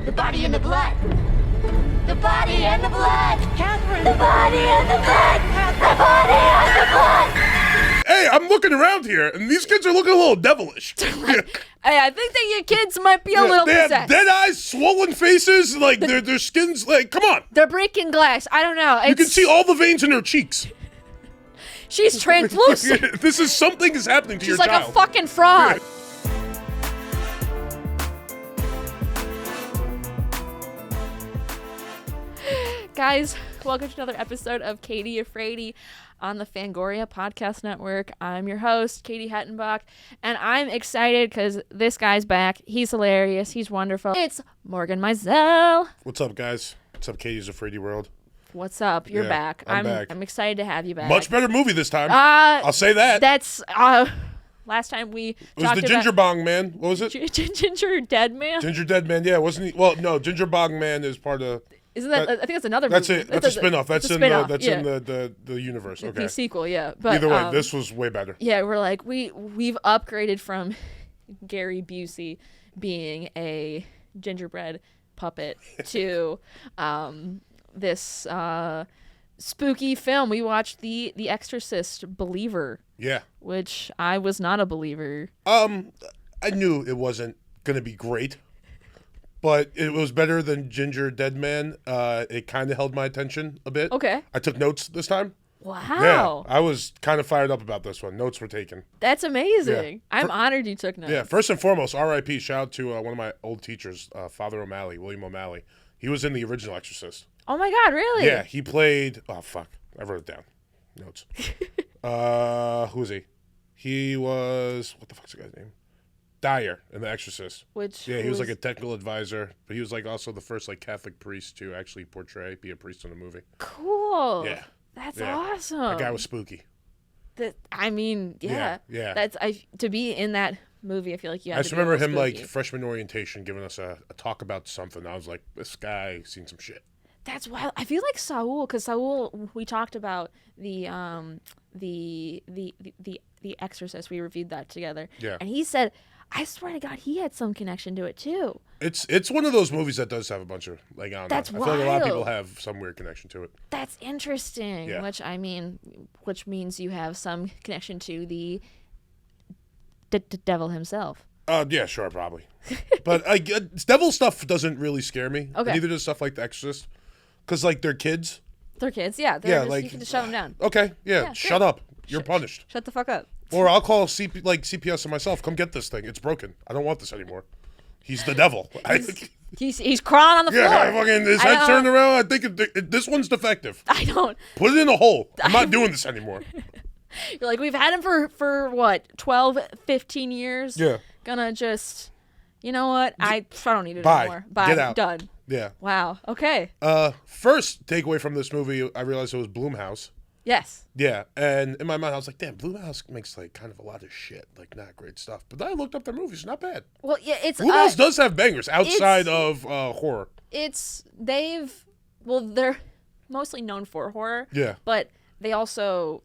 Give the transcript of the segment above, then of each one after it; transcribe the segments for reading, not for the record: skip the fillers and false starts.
The body and the blood. The body and the blood. Catherine. The body and the blood. The body and the blood. Hey, I'm looking around here, and these kids are looking a little devilish. Hey, I think that your kids might be a little they possessed. have dead eyes, swollen faces, like their skin's like, come on. They're breaking glass. I don't know. You can see all the veins in their cheeks. She's translucent. This is something is happening to She's your like child. a fucking frog. Guys, welcome to another episode of Katie Afraidy on the Fangoria Podcast Network. I'm your host, Katie Hettenbach, and I'm excited because this guy's back. He's hilarious. He's wonderful. It's Morgan Mizell. What's up, guys? What's up, Katie's Afraidy World? What's up? You're back. I'm back. I'm excited to have you back. Much better movie this time. I'll say that. That's last time we it was the Ginger Bong Man. What was it? Ginger Dead Man? Ginger Dead Man, yeah, wasn't he? Well, no, Ginger Bong Man is part of... Isn't that? I think that's another That's movie. it. That's a spin-off. That's in the universe. Okay. The sequel, yeah. But either way, this was way better. Yeah, we're like we've upgraded from Gary Busey being a gingerbread puppet to this spooky film. We watched the Exorcist Believer. Yeah. Which I was not a believer. I knew it wasn't gonna be great. But it was better than Ginger Dead Man. It kind of held my attention a bit. Okay. I took notes this time. Wow. Yeah, I was kind of fired up about this one. Notes were taken. That's amazing. Yeah. I'm honored you took notes. Yeah, first and foremost, R.I.P. Shout out to one of my old teachers, Father O'Malley, William O'Malley. He was in the original Exorcist. Oh my God, really? Yeah, he played... Oh, fuck. I wrote it down. Notes. Who was he? He was... What the fuck's the guy's name? Dyer in The Exorcist. He was like a technical advisor, but he was like also the first like Catholic priest to actually be a priest in a movie. Cool. Yeah. That's awesome. That guy was spooky. Yeah. That's to be in that movie, I feel like you have I to just remember him spooky. like freshman orientation giving us a talk about something. I was like, this guy seen some shit. That's wild. I feel like Saul, because Saul, we talked about the Exorcist. We reviewed that together. Yeah. And he said, I swear to God, he had some connection to it too. It's one of those movies that does have a bunch of like I don't That's know. I feel like a lot of people wild. have some weird connection to it. That's interesting. Yeah. Which means you have some connection to the devil himself. Yeah, sure, probably. But devil stuff doesn't really scare me. Okay. Neither does stuff like The Exorcist, because like they're kids. They're kids, yeah. You can just shut them down. Okay, yeah, shut up. You're punished. Shut the fuck up. Or I'll call CPS and myself. Come get this thing. It's broken. I don't want this anymore. He's the devil. He's crawling on the floor. Yeah, fucking his head turned around. I think this one's defective. I don't. Put it in a hole. I'm not doing this anymore. You're like, we've had him for what, 12, 15 years? Yeah. Gonna just, you know what? I don't need it Bye. anymore. Bye. Get out. Done. Yeah. Wow. Okay. First takeaway from this movie, I realized it was Blumhouse. Yes. Yeah, and in my mind, I was like, damn, Blumhouse makes like kind of a lot of shit, like not great stuff. But then I looked up their movies, not bad. Well, yeah, it's Blumhouse does have bangers outside of horror. They're mostly known for horror. Yeah. But they also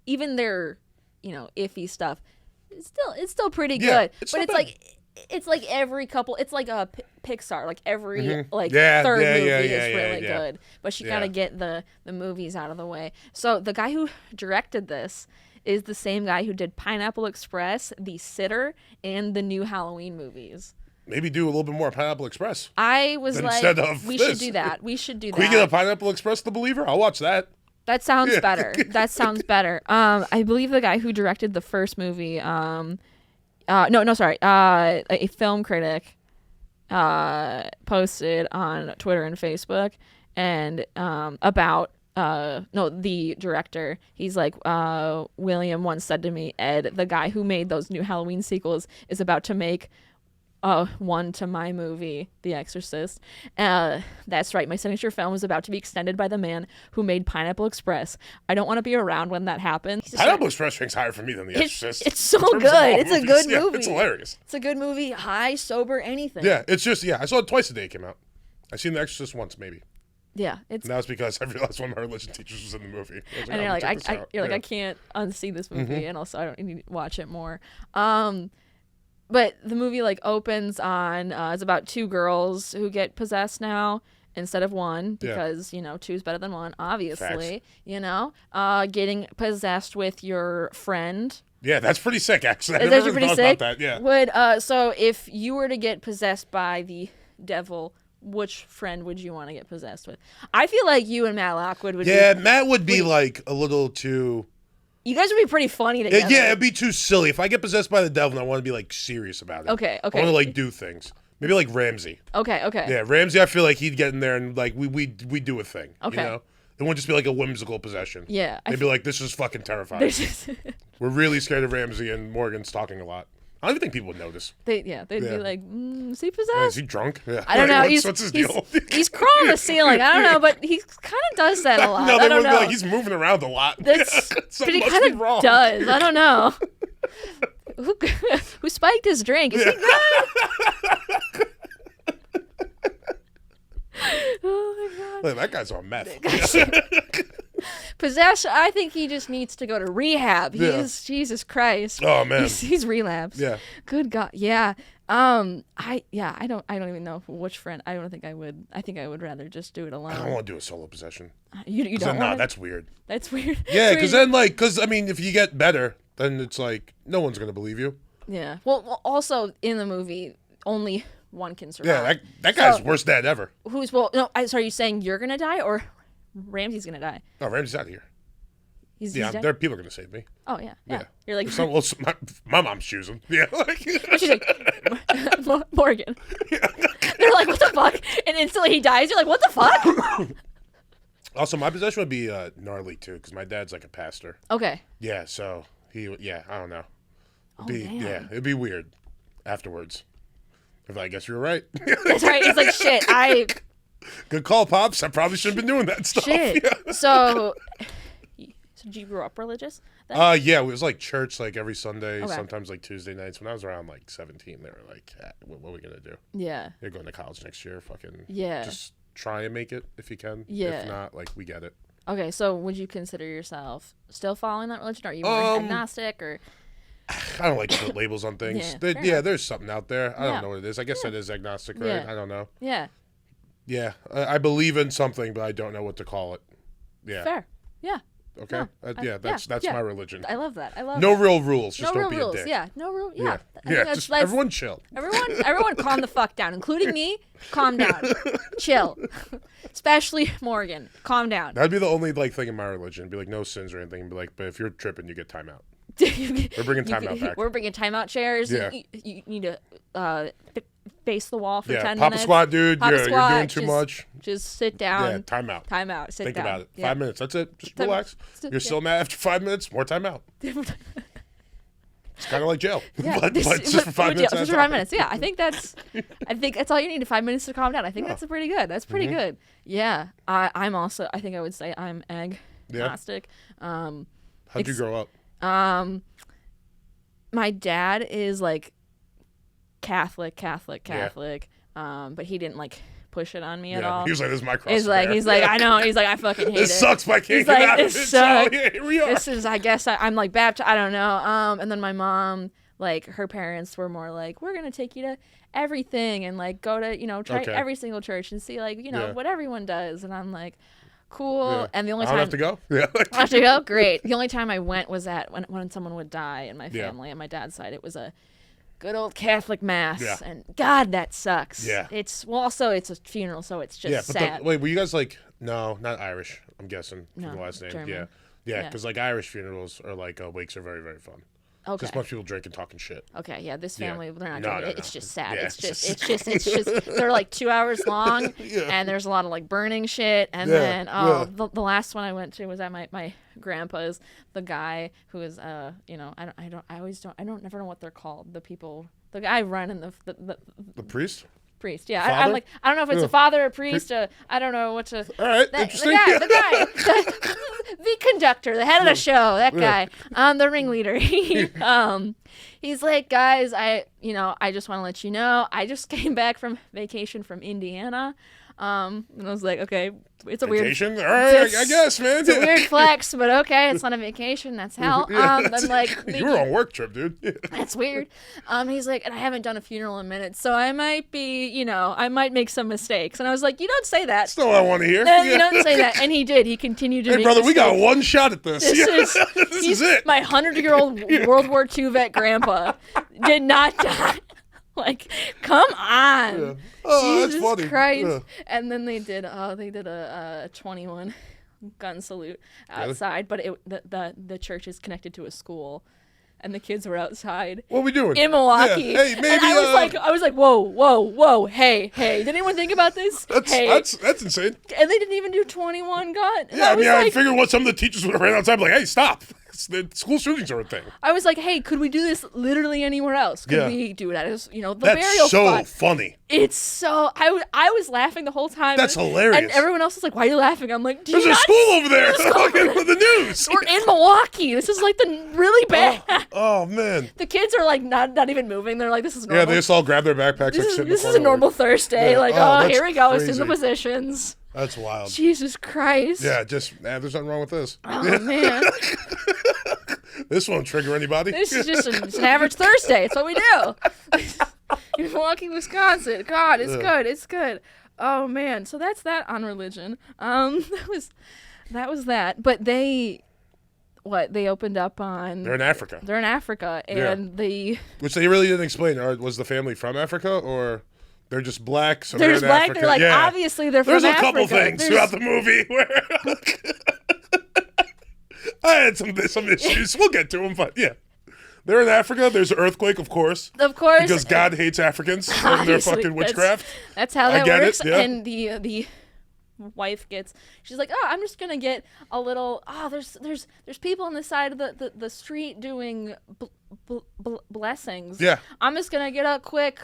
even their, iffy stuff. It's still pretty good. It's like every couple. It's like a Pixar. Like every third movie is really good. But you gotta get the movies out of the way. So the guy who directed this is the same guy who did Pineapple Express, The Sitter, and the new Halloween movies. Maybe do a little bit more Pineapple Express. I was like, we should do that. Can we get a Pineapple Express The Believer? I'll watch that. That sounds better. That sounds better. I believe the guy who directed the first movie, a film critic posted on Twitter and Facebook and about the director. He's like, William once said to me, Ed, the guy who made those new Halloween sequels is about to make one to my movie, The Exorcist. That's right. My signature film is about to be extended by the man who made Pineapple Express. I don't want to be around when that happens. Pineapple Express ranks higher for me than The Exorcist. It's so good. It's a good movie. Yeah, it's hilarious. It's a good movie. High, sober, anything. Yeah, it's just, I saw it twice the day it came out. I've seen The Exorcist once, maybe. Yeah, and that was because I realized one of my religion teachers was in the movie. And you're like, I can't unsee this movie, and also I don't need to watch it more. But the movie like opens on it's about 2 girls who get possessed now instead of 1 because you know 2's better than 1, obviously. Facts. You know, getting possessed with your friend. Yeah, that's pretty sick. Actually, Is that pretty sick? About that. Yeah. Would so if you were to get possessed by the devil, which friend would you want to get possessed with? I feel like you and Matt Lockwood would. Yeah, Matt would be like a little too. You guys would be pretty funny together. Yeah, it'd be too silly. If I get possessed by the devil, I want to be like serious about it. Okay. I want to like do things. Maybe like Ramsey. Okay. Yeah, Ramsey. I feel like he'd get in there and like we do a thing. Okay. You know? It wouldn't just be like a whimsical possession. Yeah. They'd be like, this is fucking terrifying. We're really scared of Ramsey and Morgan's talking a lot. I don't even think people would notice. They'd be like, is he possessed? Yeah, is he drunk? Yeah. I don't know. What's his deal? He's crawling the ceiling. I don't know, but he kind of does that a lot. No, I they don't would know. be like, he's moving around a lot. But he kind of does. I don't know. Who spiked his drink? Is he good? Oh my god. Look, that guy's on meth. Possessed, I think he just needs to go to rehab. He's Jesus Christ. Oh man. He's relapsed. Yeah. Good God. Yeah. I don't even know which friend. I don't think I would. I think I would rather just do it alone. I don't want to do a solo possession. You don't No, want that's weird. That's weird. Yeah, because then I mean, if you get better, then it's like no one's gonna believe you. Yeah. Well, also in the movie, only one can survive. Yeah, that guy's worst dad ever. No, so are you saying you're gonna die or Ramsey's gonna die? No, Ramsey's out of here. He's There are people gonna save me. Oh yeah. You're like My mom's choosing. Yeah. she's like Morgan. They're like, what the fuck? And instantly he dies. You're like, what the fuck? Also, my possession would be gnarly too, because my dad's like a pastor. Okay. Yeah, so I don't know. Man. It'd be weird afterwards. If I guess you were right. That's right. It's like shit. Good call, pops. I probably shouldn't have been doing that stuff. Shit. Yeah. So did you grow up religious? Yeah, it was like church like every Sunday, Okay. Sometimes like Tuesday nights. When I was around like 17, they were like, what are we gonna do? Yeah. You're going to college next year. Fucking just try and make it if you can. Yeah. If not, like we get it. Okay, so would you consider yourself still following that religion? Or are you more agnostic or? I don't like to put labels on things. There's something out there. I don't know what it is. I guess that is agnostic, right? Yeah. I don't know. Yeah. Yeah, I believe in something, but I don't know what to call it. Yeah. Fair. Yeah. Okay. That's my religion. I love that. No real rules. Just no don't real be rules. a dick. Yeah. No rule. Yeah. Just everyone chill. Everyone calm the fuck down, including me. Calm down. Chill. Especially Morgan. Calm down. That'd be the only like thing in my religion. Be like no sins or anything. Be like, but if you're tripping, you get timeout. We're bringing timeout back. We're bringing timeout chairs. Yeah. You need to face the wall for 10 minutes. Pop a squat, dude. Pop a You're squat, doing too much. Just sit down. Yeah, timeout. Timeout. Sit Think down. about it. Yeah. 5 minutes. That's it. Just relax. You're still mad after 5 minutes. More timeout. It's kind of like jail. Yeah, but just for 5 minutes. Just for 5 minutes. Yeah, I think that's all you need. 5 minutes to calm down. I think that's pretty good. That's pretty good. Yeah, I'm also. I think I would say I'm agnostic. How'd you grow up? My dad is like Catholic, but he didn't like push it on me at all. He was like, "This is my cross." He's like, I know. He's like, I fucking hate it. This sucks, but I can't He's get like, out of it. this So, sucks. yeah, here we are. This is, I guess, I'm like baptized. I don't know. And then my mom, like, her parents were more like, we're gonna take you to everything and like go to, try every single church and see like, what everyone does. And I'm like, cool. Yeah. And the only I time don't have to go. Yeah. I have to go. Great. The only time I went was when someone would die in my family on my dad's side. It was a good old Catholic mass, and God, that sucks. Yeah. It's a funeral, so it's just sad. Wait, were you guys like no, not Irish? I'm guessing from the last name. German. Yeah, because like Irish funerals or like wakes are very, very fun. Okay. Just a bunch of people drinking, talking shit. Okay, yeah, this family, they're not No, doing it. no. It's just sad. Yeah, it's just they're like 2 hours long, and there's a lot of like burning shit. And then the last one I went to was at my grandpa's. The guy who is I never know what they're called. The guy running The priest. Priest, yeah. I don't know if it's a father or priest. I don't know what to. All right, interesting. The guy, the conductor, the head of the show, that guy, the ringleader. He's like, guys, I just want to let you know, I just came back from vacation from Indiana. And I was like, okay, it's a vacation? weird... All right, I guess, man. It's a weird flex, but okay, it's not a vacation. That's hell. I'm like... You were on work trip, dude. That's weird. He's like, and I haven't done a funeral in minutes, so I might be, I might make some mistakes. And I was like, you don't say that. That's not what I want to hear. No, you don't say that. And he did. He continued to make brother, mistakes. we got one shot at this. This is it. My 100-year-old World War II vet grandpa did not die. Like, come on. Yeah. Oh, Jesus that's funny. Christ. Yeah. And then they did a 21 gun salute outside, but the church is connected to a school. And the kids were outside. What are we doing? In Milwaukee. Yeah. Hey, maybe. And I was like, whoa, hey. Did anyone think about this? That's insane. And they didn't even do 21 gun. Yeah, I figured what some of the teachers would have ran outside, like, hey, stop. The school shootings are a thing. I was like, hey, could we do this literally anywhere else? Could we do it at the That's burial spot? That's so funny. It's so... I was laughing the whole time. That's hilarious. And everyone else was like, why are you laughing? I'm like, there's a school over there. For the news. We're in Milwaukee. This is like the really bad... Oh, man. The kids are like not even moving. They're like, this is normal. Yeah, they just all grab their backpacks. This is a normal Thursday. Yeah. Like, here we go. Crazy. It's in the positions. That's wild. Jesus Christ. Yeah, there's nothing wrong with this. Oh, man. This won't trigger anybody. This is just it's an average Thursday. It's what we do. In Milwaukee, Wisconsin. God, it's good. It's good. Oh, man. So that's that on religion. That was that. But they opened up on... They're in Africa. And Which they really didn't explain. Was the family from Africa, or... They're just black, so they're just black. Africa. They're like, obviously they're from Africa. Africa. There's a couple things throughout the movie where I had some issues. We'll get to them, but yeah. They're in Africa. There's an earthquake, of course. Of course. Because God hates Africans and their fucking witchcraft. That's how that works. It, yeah. And the wife she's like, I'm just going to get a little, there's people on the side of the street doing blessings. Yeah. I'm just going to get a quick...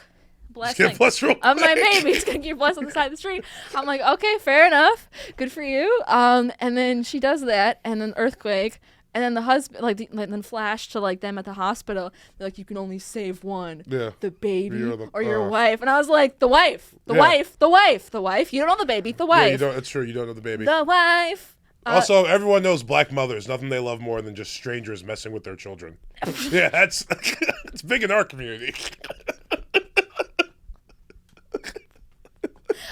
blessing of my baby. He's gonna get blessed on the side of the street. I'm like, okay, fair enough, good for you. And then she does that, and then earthquake, and then the husband then flash to like them at the hospital. They're like, you can only save one, the baby or your wife. And I was like, the wife. You don't know the baby, the wife. Yeah, it's true. You don't know the baby. The wife. Also, everyone knows black mothers. Nothing they love more than just strangers messing with their children. Yeah, it's big in our community.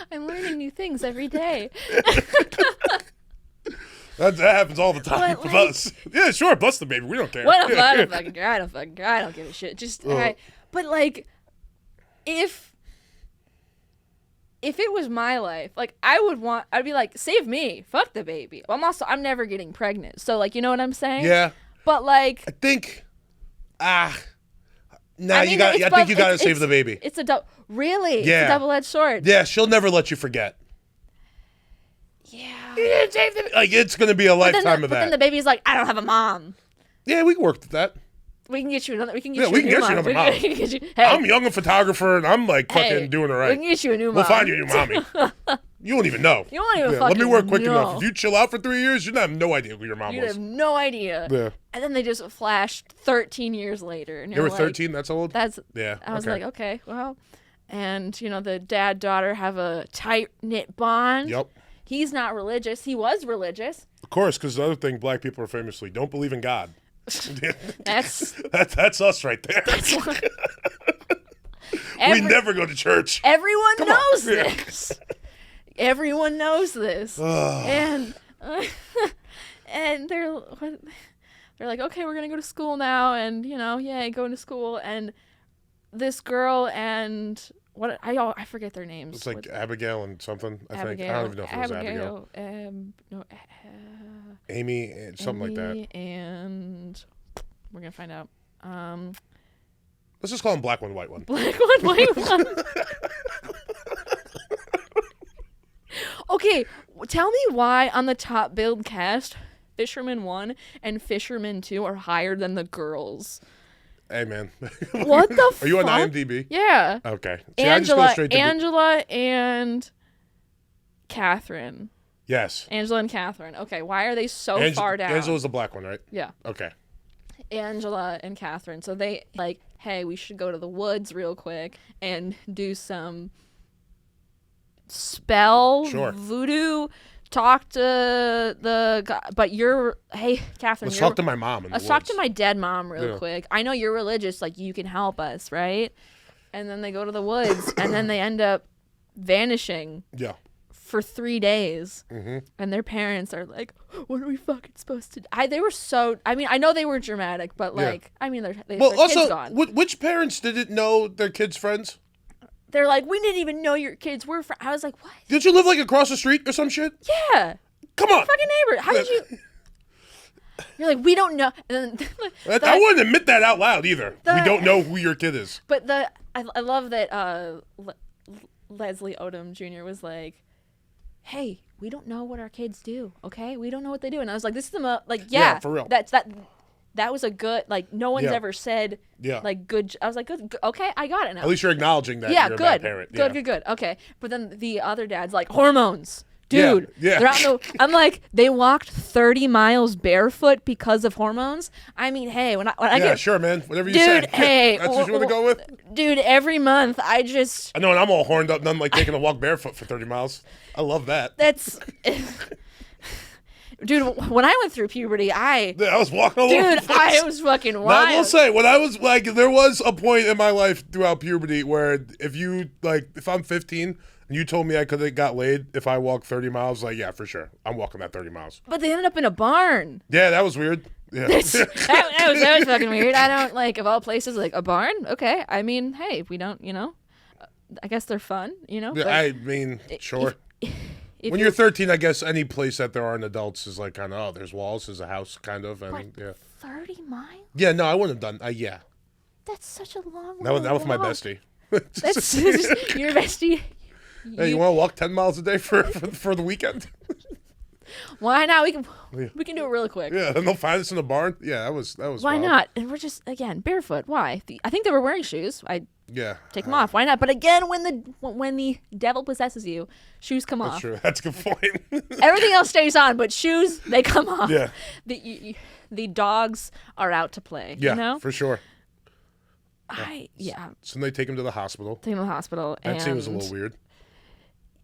I'm learning new things every day. That happens all the time with us. Yeah, sure, bust the baby. We don't care. I don't fucking care. I don't give a shit. Just but like, if it was my life, like I'd be like, save me. Fuck the baby. I'm never getting pregnant. So like, you know what I'm saying? Yeah. But like, I think, I think you gotta save the baby. It's a really? Yeah. It's a double-edged sword. Yeah, she'll never let you forget. Yeah. Save the baby. Like, it's gonna be a lifetime of that. But then the baby's like, I don't have a mom. Yeah, we can work with that. We can get you another. We can get you another mom. Hey, I'm a young photographer, and I'm like fucking doing it right. We can get you a new mom. We'll find you a new mommy. You won't even know. You won't even fucking let me work quick know. enough. If you chill out for 3 years, you'd have no idea who your mom was. You'd have no idea. Yeah. And then they just flashed 13 years later. And they were 13? That's old? Yeah. I was like, okay, well. And, the dad-daughter have a tight-knit bond. Yep. He's not religious. He was religious. Of course, because the other thing black people are famously don't believe in God. That's us right there. We never go to church. Everyone knows this. Everyone knows this. And they're like, okay, we're gonna go to school now, and yay, going to school. And this girl and I forget their names. It's like Abigail and something. I think I don't even know if it was Abigail. Amy and something like that. And we're gonna find out. Let's just call him Black One, White One. Black One, White One. Okay, tell me why on the top billed cast, Fisherman 1 and Fisherman 2 are higher than the girls. Hey, man. What the fuck? Are you on IMDb? Yeah. Okay. See, Angela and Catherine. Yes. Angela and Catherine. Okay, why are they so far down? Angela's the black one, right? Yeah. Okay. Angela and Catherine. So they, like, hey, we should go to the woods real quick and do some spell voodoo. Talk to the guy, but hey, Catherine. Let's talk to my mom. Let's talk to my dead mom real quick. I know you're religious, like you can help us, right? And then they go to the woods, and then they end up vanishing. Yeah. For 3 days, and their parents are like, "What are we fucking supposed to do?" They were so. I mean, I know they were dramatic, but like, I mean, their kid's gone. Which parents didn't know their kids' friends? They're like, we didn't even know your kids were friends. I was like, what? Did you live like across the street or some shit? Yeah. Come on. Fucking neighbor. How did you? You're like, we don't know. And then, I wouldn't admit that out loud either. We don't know who your kid is. But I love that Leslie Odom Jr. was like, hey, we don't know what our kids do, okay? We don't know what they do. And I was like, this is yeah, for real. That was a good, like, no one's ever said, like, good. I was like, good, okay, I got it now. At least you're acknowledging that you're a bad parent. Good. Okay. But then the other dad's like, hormones. Dude, they're out I'm like, they walked 30 miles barefoot because of hormones? I mean, hey, when I get... sure, man. Whatever you say. Dude, hey. That's what you want to go with? Dude, every month, I know, and I'm all horned up, nothing like taking a walk barefoot for 30 miles. I love that. That's... Dude, when I went through puberty, I was walking all over the place. I was fucking wild. Now, I will say, when I was like, there was a point in my life throughout puberty where if I'm 15 and you told me I could have got laid if I walked 30 miles, like, yeah, for sure. I'm walking that 30 miles. But they ended up in a barn. Yeah, that was weird. Yeah. that was fucking weird. I don't, like, of all places, like, a barn? Okay. I mean, hey, we don't, I guess they're fun, Yeah, I mean, sure. When you're 13, I guess any place that there aren't adults is like kind of, there's walls, there's a house, kind of, and 30 miles? Yeah, no, I wouldn't have done. Yeah. That's such a long. That was my bestie. That's your bestie. Hey, you want to walk 10 miles a day for the weekend? Why not? We can do it really quick. Yeah, and they'll find us in the barn. Yeah, that was. Why wild. not? And we're just again barefoot. Why? I think they were wearing shoes. Take them off. Why not? But again, when the devil possesses you, shoes come off. That's true. That's a good point. Everything else stays on, but shoes, they come off. Yeah. The dogs are out to play. Yeah, for sure. Yeah. So they take him to the hospital. That scene was a little weird.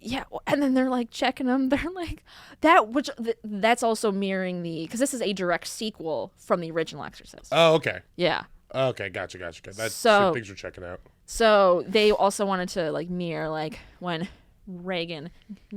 Yeah, and then they're like checking them. They're like that's also mirroring because this is a direct sequel from the original Exorcist. Oh, okay. Yeah. Okay, gotcha. That's things you're checking out. So they also wanted to like mirror like when Reagan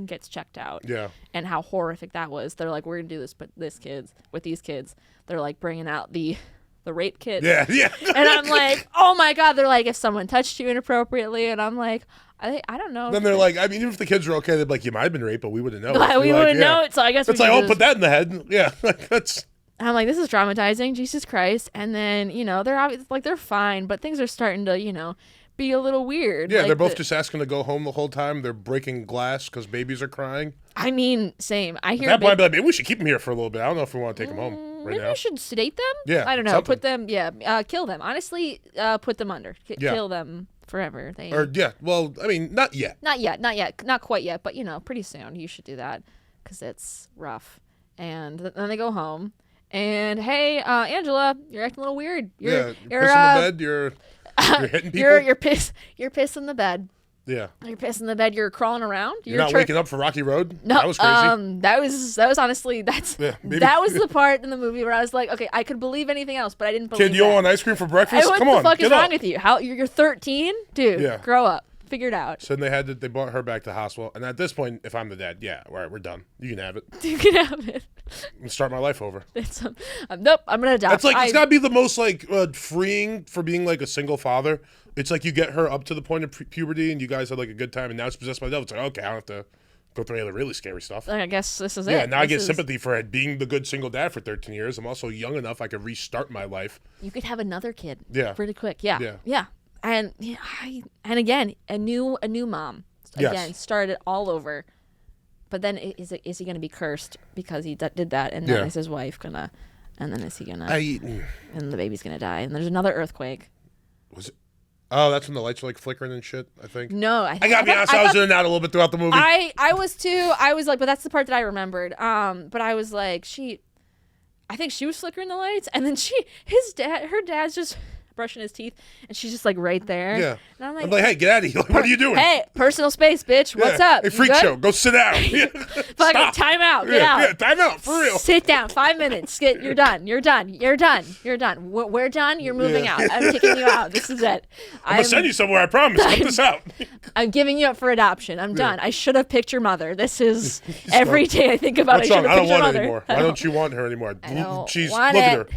gets checked out. Yeah. And how horrific that was. They're like, we're gonna do this, but with these kids, they're like bringing out the rape kit. Yeah. And I'm like, oh my god. They're like, if someone touched you inappropriately, and I'm like, I don't know. Then they're like, I mean, even if the kids were okay, they'd be like, you might have been raped, but we wouldn't know. We wouldn't know it, so I guess it's like, put that in the head. Yeah, that's. I'm like, this is traumatizing, Jesus Christ. And then they're obviously like they're fine, but things are starting to be a little weird. Yeah, like they're both just asking to go home the whole time. They're breaking glass because babies are crying. I mean, same. I hear. At that point, I'd be like, maybe we should keep them here for a little bit. I don't know if we want to take them home right maybe now. We should sedate them. Yeah, I don't know. something. Put them. Yeah, kill them. Honestly, put them under. Kill them forever. Well, I mean, not yet. Not yet. Not quite yet. But pretty soon you should do that because it's rough. And then they go home. And hey, Angela, you're acting a little weird. You're pissing in the bed. You're hitting people. You're pissing the bed. Yeah. You're pissing the bed. You're crawling around. You're not waking up for Rocky Road. No, that was crazy. That was honestly that was the part in the movie where I was like, okay, I could believe anything else, but I didn't believe. Kid, you want ice cream for breakfast? Come on, what the fuck is wrong up. with you? How you're 13, dude? Yeah. Grow up. Figure it out. So then they brought her back to the hospital, and at this point, if I'm the dad, yeah, all right, we're done. You can have it. You can have it. I'm gonna start my life over. Nope, I'm gonna adopt. It's like it's gotta be the most like freeing for being like a single father. It's like you get her up to the point of puberty, and you guys had like a good time, and now it's possessed by the devil. It's like, okay, I don't have to go through any of the really scary stuff. I guess this is it. Yeah, now I get sympathy for being the good single dad for 13 years. I'm also young enough I could restart my life. You could have another kid. Yeah. Pretty quick. Yeah. And again, a new mom again started all over. But then is he going to be cursed because he did that, and then is his wife gonna, and then is he gonna, and the baby's gonna die, and there's another earthquake. Was it? Oh, that's when the lights were like flickering and shit, I think. No, I gotta be honest, I was in and out a little bit throughout the movie. I was too. I was like, but that's the part that I remembered. But I was like, I think she was flickering the lights, and then her dad's just brushing his teeth, and she's just like right there. Yeah. And I'm like, hey, get out of here. Like, what are you doing? Hey, personal space, bitch. What's up? Hey, freak show. Go sit down. Fucking time out. Get out. Yeah, time out. For real. Sit down. 5 minutes. You're done. You're done. You're done. You're done. We're done. You're moving out. I'm kicking you out. This is it. I'm going to send you somewhere, I promise. Cut this out. I'm giving you up for adoption. I'm done. I should have picked your mother. This is every day I think about. What's wrong? I don't want her anymore. Why don't you want her anymore? She's look at her.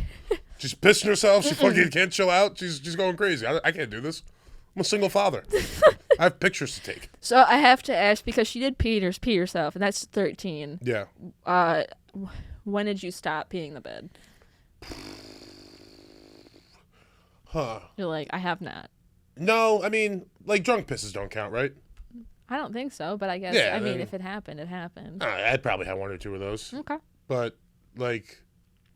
She's pissing herself. She fucking can't chill out. She's going crazy. I can't do this. I'm a single father. I have pictures to take. So I have to ask, because she did pee herself, and that's 13. Yeah. When did you stop peeing the bed? Huh. You're like, I have not. No, I mean, like, drunk pisses don't count, right? I don't think so, but I guess, I mean, if it happened, it happened. I'd probably have 1 or 2 of those. Okay. But, like,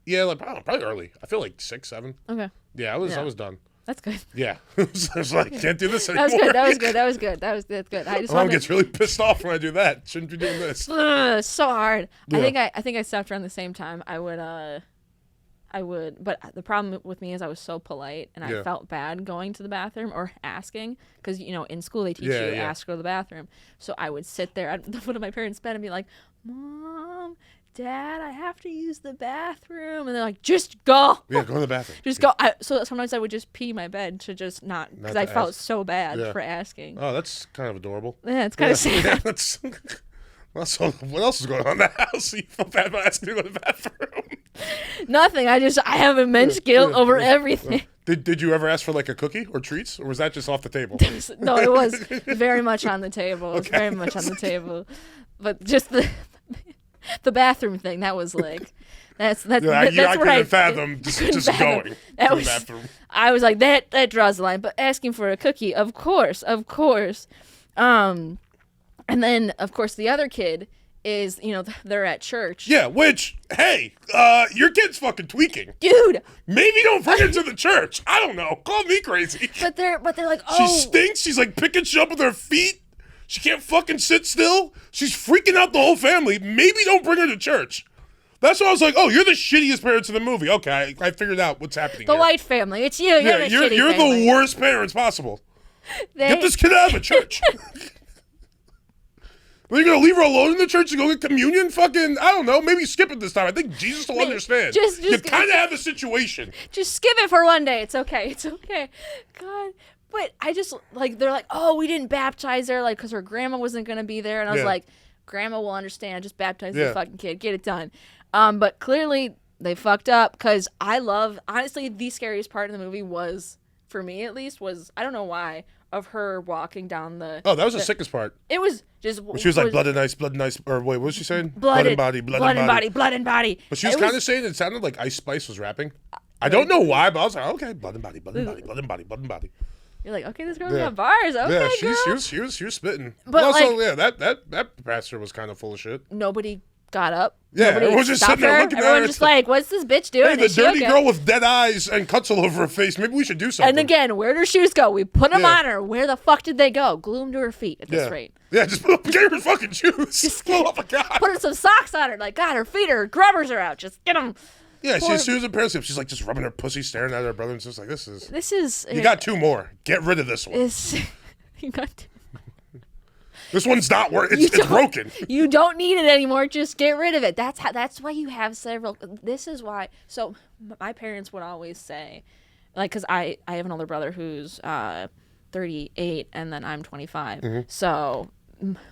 yeah, like, probably early. I feel like 6, 7. Okay. Yeah, I was done. That's good. Yeah. I was like, can't do this anymore. That was good. That's good. I just Mom gets really pissed off when I do that. Shouldn't be doing this. It's so hard. Yeah. I think I stopped around the same time. I would, but the problem with me is I was so polite, and I felt bad going to the bathroom or asking, because, you know, in school they teach you to ask to go to the bathroom. So I would sit there at the foot of my parents' bed and be like, Mom, Dad, I have to use the bathroom. And they're like, just go. Yeah, go to the bathroom. Just go. So sometimes I would just pee my bed to just not, because I felt so bad for asking. Oh, that's kind of adorable. Yeah, it's kind of sad. Yeah, that's... What else is going on in the house? You feel bad about asking to go to the bathroom? Nothing. I have immense guilt over everything. Did you ever ask for like a cookie or treats, or was that just off the table? No, it was very much on the table. It was very much on the table. But just the bathroom thing, that was like, that's I couldn't fathom just going that to was, the bathroom. I was like, that draws the line. But asking for a cookie, of course. And then, of course, the other kid is, you know, they're at church. Yeah, which, hey, your kid's fucking tweaking. Dude. Maybe don't bring her to the church. I don't know. Call me crazy. But they're like, oh. She stinks. She's like picking shit up with her feet. She can't fucking sit still. She's freaking out the whole family. Maybe don't bring her to church. That's why I was like, oh, you're the shittiest parents in the movie. Okay, I figured out what's happening The here. white family. It's you. You're the worst parents possible. Get this kid out of the church. Are you going to leave her alone in the church to go get communion? Fucking, I don't know. Maybe skip it this time. I think Jesus will understand. You kind of have the situation. Just skip it for one day. It's okay. It's okay. God. But I just, like, they're like, oh, we didn't baptize her, like, because her grandma wasn't going to be there. And I was like, grandma will understand. Just baptize the fucking kid. Get it done. But clearly they fucked up, because honestly, the scariest part of the movie was, for me at least, was, I don't know why, of her walking down the... Oh, that was the sickest part. It was just... She was like, blood and ice, or wait, what was she saying? Blood and body. Blood and body. But she was kind of saying it sounded like Ice Spice was rapping. I don't know why, but I was like, okay, blood and body. You're like, okay, this girl's got bars. Okay, girl. She was spitting. But also, that pastor was kind of full of shit. Nobody got up. Yeah, Nobody everyone was just sitting there looking at her. Everyone just like, what's this bitch doing? Hey, the dirty girl with dead eyes and cuts all over her face. Maybe we should do something. And again, where'd her shoes go? We put them on her. Where the fuck did they go? Glue them to her feet at this rate. Yeah, just get her fucking shoes. Just put some socks on her. Like, God, her feet, her grubbers are out. Just get them. Yeah, as soon as a pair of hips, she's like just rubbing her pussy, staring at her brother, and just like, this is. You Yeah. got 2 more. Get rid of this one. You got 2. This one's not working. It's broken. You don't need it anymore. Just get rid of it. That's why you have several. This is why. So my parents would always say, like, because I have an older brother who's 38, and then I'm 25. Mm-hmm. So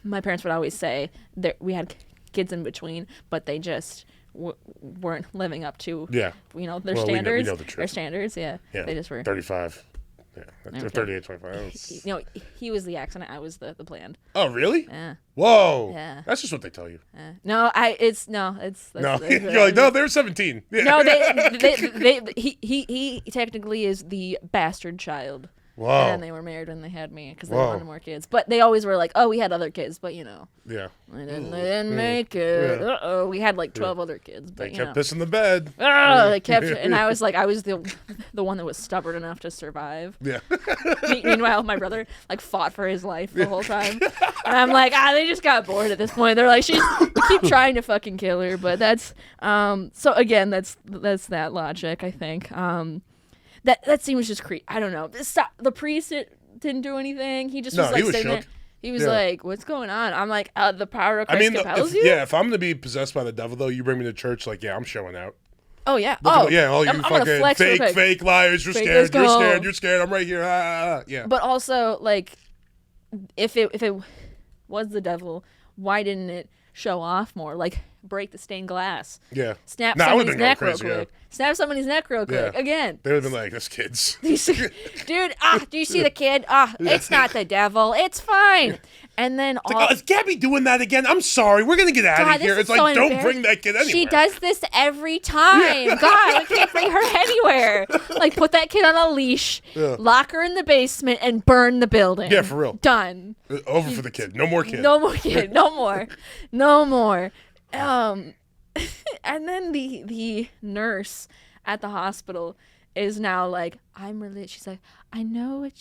my parents would always say that we had kids in between, but they just weren't living up to their standards. We know the truth. Their standards, yeah. They just were 35. Yeah, 38, 25. He was the accident. I was the planned. Oh, really? Yeah. Whoa. Yeah. That's just what they tell you. No, You're like, no, they're 17. Yeah. No, he technically is the bastard child. Whoa. And they were married when they had me because they wanted more kids. But they always were like, oh, we had other kids, but Yeah. They didn't make it. Yeah. Uh-oh. We had like 12 other kids. But, They kept pissing the bed. Oh, they kept, and I was the one that was stubborn enough to survive. Yeah. Meanwhile, my brother like fought for his life the whole time. And I'm like, they just got bored at this point. They're like, we keep trying to fucking kill her. But that's, so again, that's that logic, I think. That scene was just creepy. I don't know. The priest didn't do anything. He just was like sitting there. He was like, "What's going on?" I'm like, "The power of Christ compels you." Yeah, if I'm gonna be possessed by the devil, though, you bring me to church. Like, yeah, I'm showing out. Oh yeah. All you fucking fake liars. You're scared. You're scared. I'm right here. Yeah. But also, like, if it was the devil, why didn't it show off more? Like, break the stained glass. Yeah. Snap somebody's neck real quick. Snap somebody's neck real quick. Again. They would have been like, this kid's. Dude, do you see the kid? It's not the devil. It's fine. And then is Gabby doing that again? I'm sorry. We're going to get out of here. It's like, don't bring that kid anywhere. She does this every time. God, I can't bring her anywhere. Like, put that kid on a leash, lock her in the basement, and burn the building. Yeah, for real. Done. Over for the kid. No more kid. No more kid. No more. No more. And then the nurse at the hospital is now like, she's like, I know what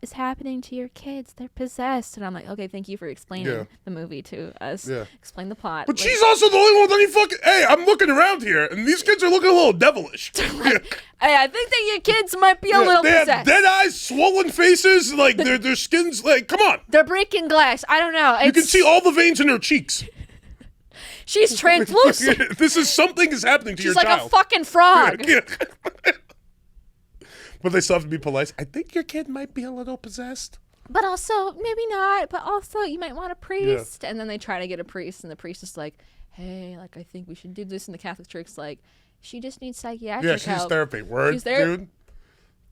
is happening to your kids. They're possessed. And I'm like, okay, thank you for explaining the movie to us. Yeah. Explain the plot. But she's also the only one that hey, I'm looking around here, and these kids are looking a little devilish. Like, hey, I think that your kids might be a little possessed. They have dead eyes, swollen faces, like their skin's like, come on. They're breaking glass. I don't know. You can see all the veins in her cheeks. She's translucent. Something is happening to your child. She's like a fucking frog. But they still have to be polite. I think your kid might be a little possessed. But also, maybe not. But also, you might want a priest. Yeah. And then they try to get a priest, and the priest is like, hey, like, I think we should do this. And the Catholic Church's like, she just needs psychiatric help. Yeah, she's therapy. Word, dude.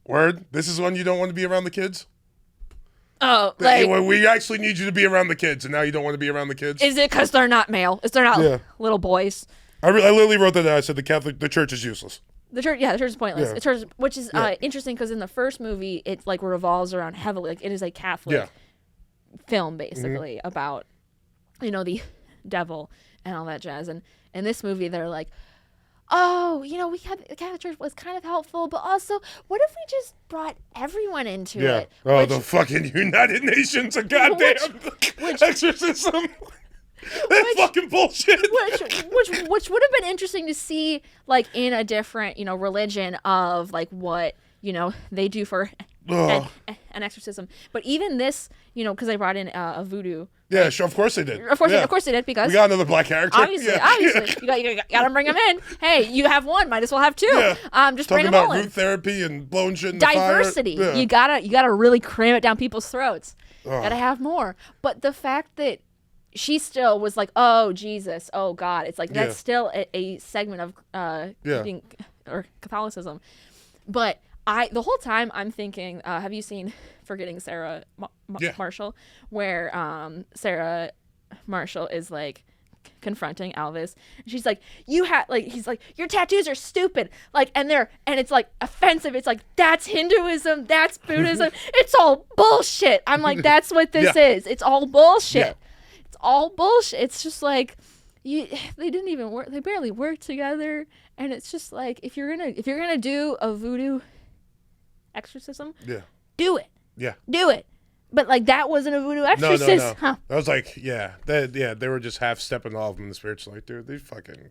Word. This is when you don't want to be around the kids? Oh, like, we actually need you to be around the kids, and now you don't want to be around the kids? Is it because they're not male? Is they're not little boys? I literally wrote that down. I said the church is useless. The church is pointless. The church, which is interesting because in the first movie, it like revolves around heavily. Like, it is a Catholic film basically about, the devil and all that jazz. And in this movie, they're like, oh, the Catholic Church was kind of helpful, but also, what if we just brought everyone into it? Oh, the fucking United Nations of goddamn exorcism. That's fucking bullshit. Which would have been interesting to see, like, in a different, religion of, like, what, they do for an exorcism. But even this, because they brought in a voodoo. Yeah, sure, of course they did. Of course they did, because... We got another black character. Obviously. You got to bring them in. Hey, you have one, might as well have two. Yeah. Just bring them all in. Talking about root therapy and blowing shit in diversity. The fire. Yeah. You gotta really cram it down people's throats. Gotta have more. But the fact that she still was like, oh, Jesus, oh, God. It's like, that's still a segment of or Catholicism. But the whole time I'm thinking, have you seen Forgetting Sarah Marshall? Where Sarah Marshall is like confronting Elvis. And she's like, he's like, your tattoos are stupid. Like, and it's like offensive. It's like, that's Hinduism, that's Buddhism. It's all bullshit. I'm like, that's what this is. It's all bullshit. Yeah. All bullshit. It's just like they didn't even work. They barely worked together, and it's just like if you're gonna do a voodoo exorcism, do it. Yeah, do it. But like that wasn't a voodoo exorcist. No. Huh. I was like, they were just half stepping off in the spiritual. Like, dude,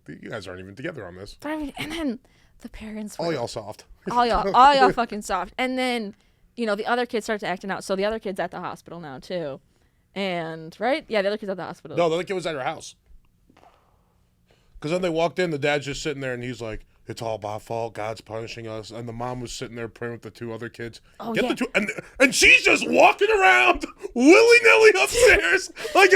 you guys aren't even together on this. And then the parents were all y'all soft. all y'all fucking soft. And then the other kids start to acting out. So the other kid's at the hospital now too. And, right? Yeah, the other kid's at the hospital. No, the other kid was at her house. Because then they walked in, the dad's just sitting there, and he's like, it's all my fault. God's punishing us. And the mom was sitting there praying with the two other kids. Oh, the two, and she's just walking around willy-nilly upstairs like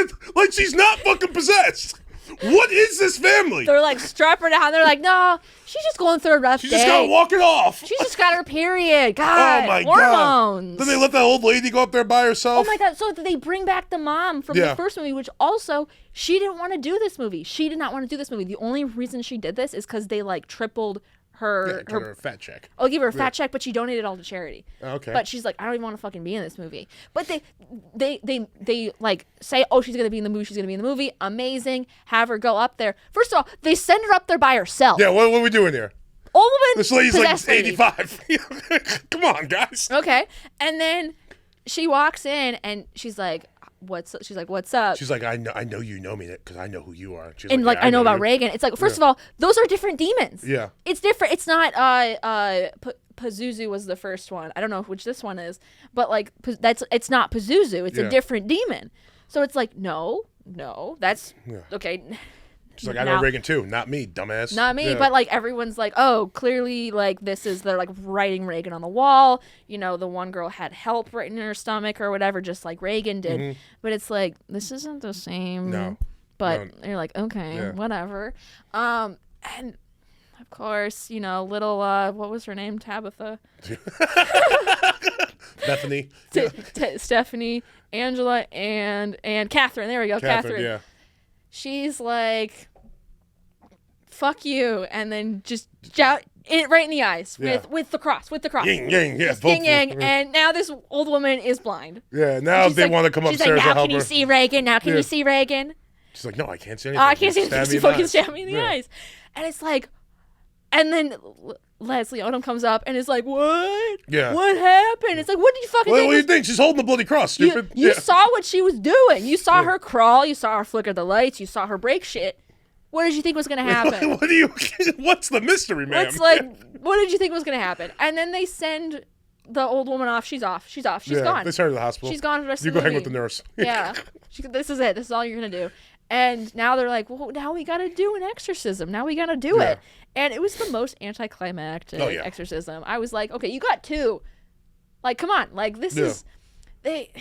she's not fucking possessed. What is this family? They're like, strap her down. They're like, no, she's just going through a rough day. She just got to walk it off. She's just got her period. God, oh my hormones. God. Then they let that old lady go up there by herself. Oh my God. So they bring back the mom from the first movie, which also, she didn't want to do this movie. She did not want to do this movie. The only reason she did this is because they like tripled her a fat check. I'll give her a fat check, but she donated all to charity. Okay. But she's like, I don't even want to fucking be in this movie. But they like say, oh, she's gonna be in the movie. She's gonna be in the movie. Amazing. Have her go up there. First of all, they send her up there by herself. Yeah. What are we doing here? Old woman. This lady's like 85. Come on, guys. Okay. And then she walks in and she's like, what's up? She's like, what's up? She's like, I know you know me because I know who you are. She's and like, yeah, I know about you. Reagan. It's like, first of all, those are different demons. Yeah. It's different. It's not Pazuzu was the first one. I don't know which this one is, but like it's not Pazuzu. It's a different demon. So it's like, no, that's okay. She's like, I know Reagan too, not me, dumbass. Not me, but like everyone's like, oh, clearly like they're like writing Reagan on the wall. You know, the one girl had help right in her stomach or whatever, just like Reagan did. Mm-hmm. But it's like, this isn't the same. No. But you're like, okay, whatever. And of course, you know, little what was her name? Tabitha. Bethany. Stephanie, Angela, and Catherine. There we go, Catherine. Yeah. She's like, fuck you, and then just shout it right in the eyes with the cross. Yin yang, yeah. Yin yang, and now this old woman is blind. Yeah, now they want to come upstairs like, now and help can you see Reagan? Now can you see Reagan? She's like, no, I can't see anything. I can't see anything. She fucking stabbed me in the eyes. And it's like, and then Leslie Odom comes up and is like, what? Yeah. What happened? It's like, what did you fucking think? What do you think? She's holding the bloody cross, stupid. You saw what she was doing. You saw her crawl. You saw her flicker the lights. You saw her break shit. What did you think was going to happen? What's the mystery, man? It's like, what did you think was going to happen? And then they send the old woman off. She's off. She's gone. They send her to the hospital. She's gone for the rest you of the go hang movie. with the nurse. Yeah. This is it. This is all you're going to do. And now they're like, well, now we got to do an exorcism. Now we got to do it. And it was the most anticlimactic exorcism. I was like, okay, you got two. Like, come on. Like, this is... They